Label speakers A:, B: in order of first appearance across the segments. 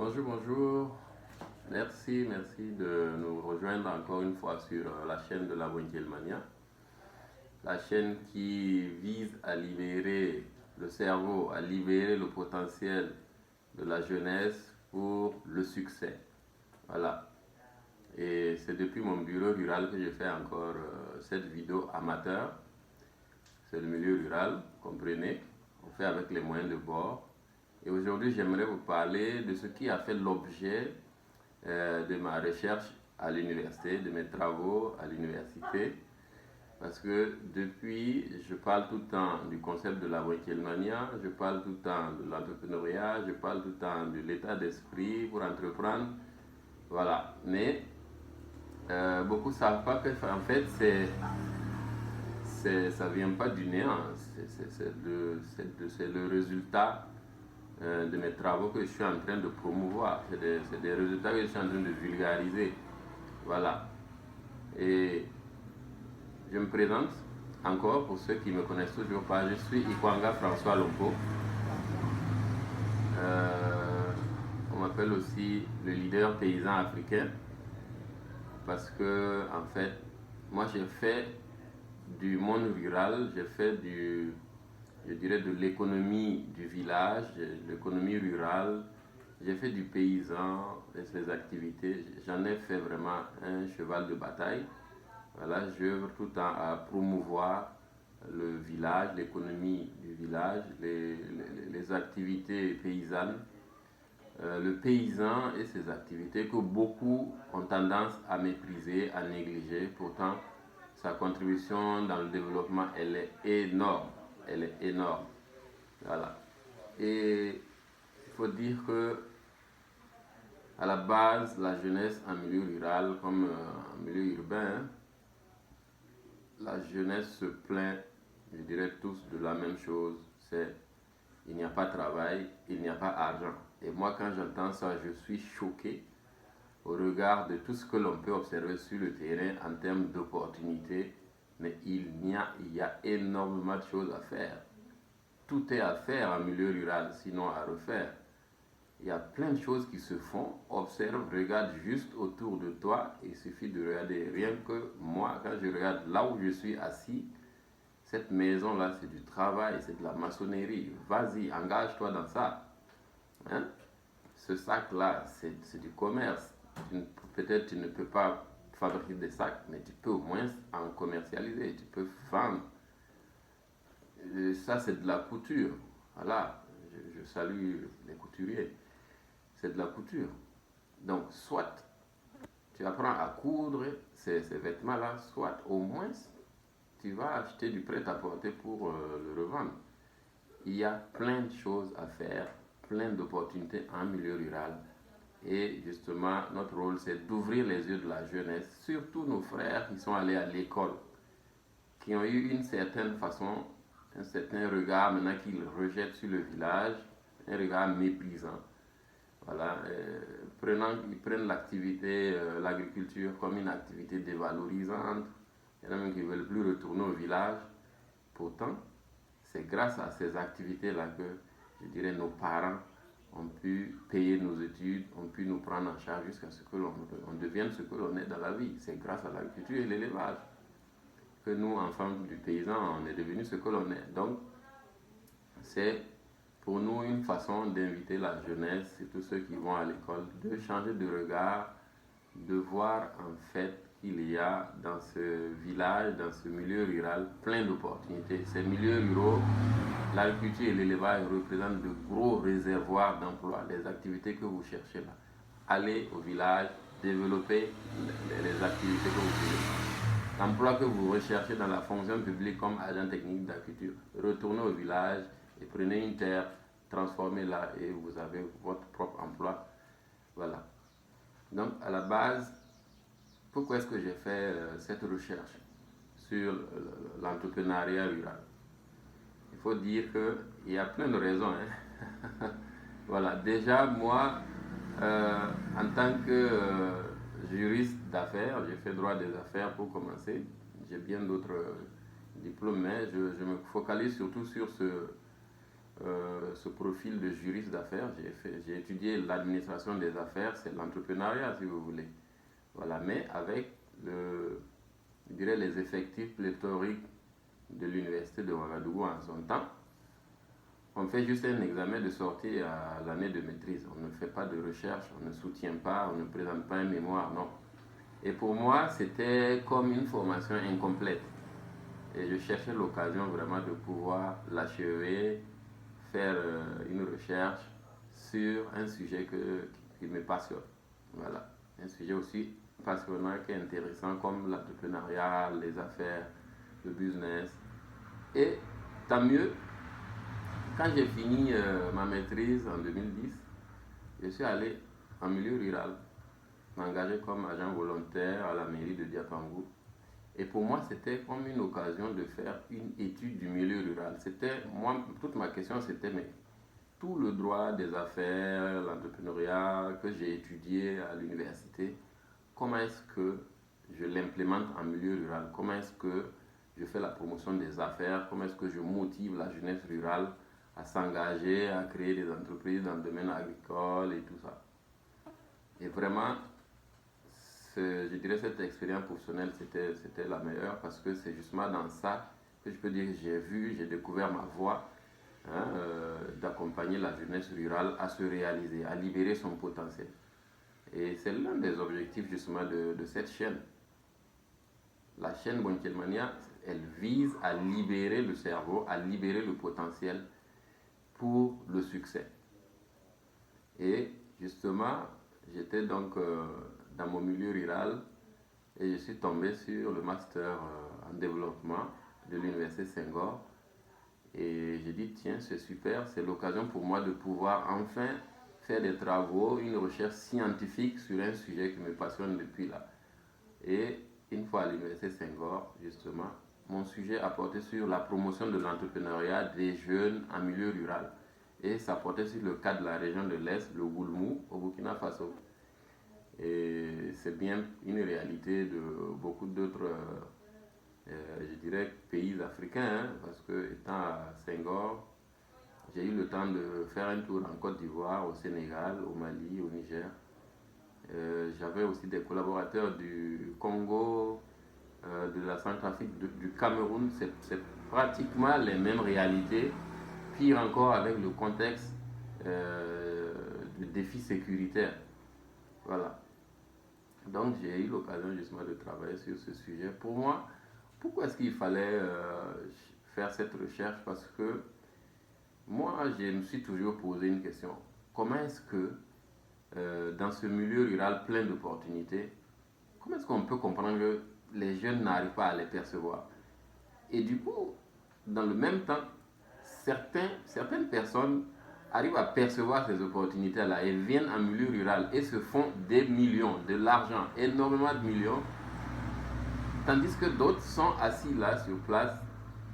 A: Bonjour, bonjour. Merci de nous rejoindre encore une fois sur la chaîne de la Wenkelmania, la chaîne qui vise à libérer le cerveau, à libérer le potentiel de la jeunesse pour le succès. Voilà. Et c'est depuis mon bureau rural que je fais encore cette vidéo amateur. C'est le milieu rural, comprenez. On fait avec les moyens de bord. Et aujourd'hui, j'aimerais vous parler de ce qui a fait l'objet de ma recherche à l'université, de mes travaux à l'université. Parce que depuis, je parle tout le temps du concept de la Wenkelmania, je parle tout le temps de l'entrepreneuriat, je parle tout le temps de l'état d'esprit pour entreprendre. Voilà. Mais beaucoup ne savent pas que, en fait, ça ne vient pas du néant. C'est le résultat de mes travaux que je suis en train de promouvoir. C'est des résultats que je suis en train de vulgariser. Voilà. Et je me présente encore pour ceux qui ne me connaissent toujours pas. Je suis Ikwanga François Lompo. On m'appelle aussi le leader paysan africain parce que, en fait, moi j'ai fait du monde rural, j'ai fait je dirais de l'économie du village, l'économie rurale, j'ai fait du paysan et ses activités. J'en ai fait vraiment un cheval de bataille. Voilà, j'œuvre tout le temps à promouvoir le village, l'économie du village, les activités paysannes, le paysan et ses activités que beaucoup ont tendance à mépriser, à négliger. Pourtant, sa contribution dans le développement, elle est énorme. Elle est énorme. Voilà. Et il faut dire que à la base, la jeunesse en milieu rural comme en milieu urbain, la jeunesse se plaint, je dirais tous, de la même chose, c'est il n'y a pas de travail, il n'y a pas d'argent. Et moi, quand j'entends ça, je suis choqué au regard de tout ce que l'on peut observer sur le terrain en termes d'opportunités. Mais il y a énormément de choses à faire. Tout est à faire en milieu rural, sinon à refaire. Il y a plein de choses qui se font. Observe, regarde juste autour de toi. Il suffit de regarder. Rien que moi, quand je regarde là où je suis assis, cette maison-là, c'est du travail, c'est de la maçonnerie. Vas-y, engage-toi dans ça. Hein? Ce sac-là, c'est du commerce. Peut-être tu ne peux pas fabriquer des sacs, mais tu peux au moins en commercialiser. Tu peux vendre. Et ça, c'est de la couture. Voilà, je salue les couturiers. C'est de la couture. Donc, soit tu apprends à coudre ces vêtements-là, soit au moins tu vas acheter du prêt-à-porter pour le revendre. Il y a plein de choses à faire, plein d'opportunités en milieu rural. Et justement, notre rôle, c'est d'ouvrir les yeux de la jeunesse, surtout nos frères qui sont allés à l'école, qui ont eu une certaine façon, un certain regard maintenant qu'ils rejettent sur le village, un regard méprisant. Voilà, ils prennent l'activité, l'agriculture comme une activité dévalorisante. Il y en a même qui ne veulent plus retourner au village. Pourtant, c'est grâce à ces activités-là que, je dirais, nos parents ont pu payer nos études, ont pu nous prendre en charge jusqu'à ce que l'on devienne ce que l'on est dans la vie. C'est grâce à l'agriculture et l'élevage que nous, enfants du paysan, on est devenus ce que l'on est. Donc, c'est pour nous une façon d'inviter la jeunesse et tous ceux qui vont à l'école de changer de regard, de voir en fait qu'il y a dans ce village, dans ce milieu rural, plein d'opportunités. Ces milieux ruraux, l'agriculture et l'élevage représentent de gros réservoirs d'emplois, les activités que vous cherchez là. Allez au village, développez les activités que vous voulez. L'emploi que vous recherchez dans la fonction publique comme agent technique d'agriculture, retournez au village et prenez une terre, transformez-la et vous avez votre propre emploi. Voilà. Donc, à la base, pourquoi est-ce que j'ai fait cette recherche sur l'entrepreneuriat rural? Il faut dire qu'il y a plein de raisons. Hein. Voilà. Déjà, moi, en tant que juriste d'affaires, j'ai fait droit des affaires pour commencer. J'ai bien d'autres diplômes, mais je me focalise surtout sur ce profil de juriste d'affaires. J'ai étudié l'administration des affaires, c'est l'entrepreneuriat si vous voulez. Voilà, mais avec je dirais les effectifs pléthoriques de l'université de Ouagadougou en son temps. On fait juste un examen de sortie à l'année de maîtrise. On ne fait pas de recherche, on ne soutient pas, on ne présente pas un mémoire, non. Et pour moi, c'était comme une formation incomplète. Et je cherchais l'occasion vraiment de pouvoir l'achever, faire une recherche sur un sujet qui me passionne. Voilà, un sujet aussi passionnant qui est intéressant comme l'entrepreneuriat, les affaires, le business. Et tant mieux, quand j'ai fini ma maîtrise en 2010, je suis allé en milieu rural, m'engager comme agent volontaire à la mairie de Diapangou. Et pour moi, c'était comme une occasion de faire une étude du milieu rural. Toute ma question, c'était, mais tout le droit des affaires, l'entrepreneuriat que j'ai étudié à l'université, comment est-ce que je l'implémente en milieu rural? Comment est-ce que je fais la promotion des affaires? Comment est-ce que je motive la jeunesse rurale à s'engager, à créer des entreprises dans le domaine agricole et tout ça? Et vraiment, je dirais cette expérience professionnelle, c'était la meilleure parce que c'est justement dans ça que je peux dire que j'ai découvert ma voie, hein, d'accompagner la jeunesse rurale à se réaliser, à libérer son potentiel. Et c'est l'un des objectifs justement de cette chaîne. La chaîne Bontjelmania, elle vise à libérer le cerveau, à libérer le potentiel pour le succès. Et justement, j'étais donc dans mon milieu rural et je suis tombé sur le master en développement de l'université Senghor. Et j'ai dit, tiens, c'est super, c'est l'occasion pour moi de pouvoir enfin faire des travaux, une recherche scientifique sur un sujet qui me passionne depuis là. Et une fois à l'université Senghor, justement, mon sujet a porté sur la promotion de l'entrepreneuriat des jeunes en milieu rural. Et ça portait sur le cas de la région de l'Est, le Goulmou, au Burkina Faso. Et c'est bien une réalité de beaucoup d'autres, je dirais, pays africains, hein, parce que étant à Senghor, j'ai eu le temps de faire un tour en Côte d'Ivoire, au Sénégal, au Mali, au Niger. J'avais aussi des collaborateurs du Congo, de la Centrafrique, du Cameroun. C'est pratiquement les mêmes réalités, pire encore avec le contexte du défi sécuritaire. Voilà. Donc j'ai eu l'occasion justement de travailler sur ce sujet. Pour moi, pourquoi est-ce qu'il fallait faire cette recherche? Parce que moi, je me suis toujours posé une question. Comment est-ce que dans ce milieu rural plein d'opportunités, comment est-ce qu'on peut comprendre que les jeunes n'arrivent pas à les percevoir? Et du coup, dans le même temps, certaines personnes arrivent à percevoir ces opportunités-là et viennent en milieu rural et se font des millions, de l'argent, énormément de millions, tandis que d'autres sont assis là sur place,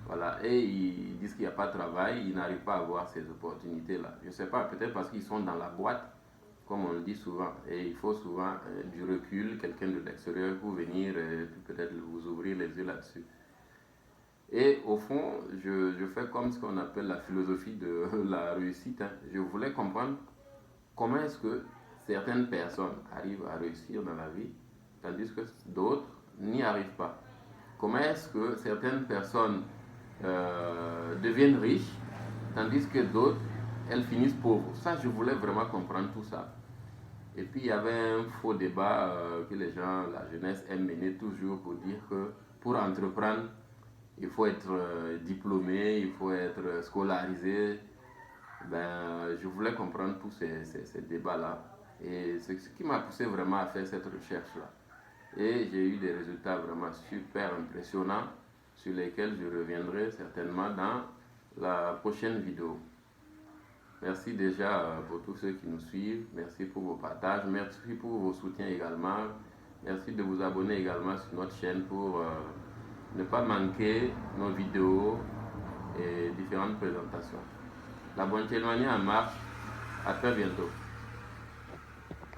A: voilà, et ils disent qu'il n'y a pas de travail, ils n'arrivent pas à avoir ces opportunités-là. Je ne sais pas, peut-être parce qu'ils sont dans la boîte, comme on le dit souvent, et il faut souvent du recul, quelqu'un de l'extérieur pour venir peut-être vous ouvrir les yeux là-dessus. Et au fond, je fais comme ce qu'on appelle la philosophie de la réussite, hein. Je voulais comprendre comment est-ce que certaines personnes arrivent à réussir dans la vie, tandis que d'autres n'y arrivent pas. Comment est-ce que certaines personnes deviennent riches, tandis que d'autres, elles finissent pauvres. Ça, je voulais vraiment comprendre tout ça. Et puis, il y avait un faux débat que les gens, la jeunesse, aime mener toujours pour dire que pour entreprendre, il faut être diplômé, il faut être scolarisé. Ben, je voulais comprendre tous ces débats-là. Et c'est ce qui m'a poussé vraiment à faire cette recherche-là. Et j'ai eu des résultats vraiment super impressionnants sur lesquels je reviendrai certainement dans la prochaine vidéo. Merci déjà pour tous ceux qui nous suivent. Merci pour vos partages. Merci pour vos soutiens également. Merci de vous abonner également sur notre chaîne pour ne pas manquer nos vidéos et différentes présentations. La Bontjelmania en marche. À très bientôt.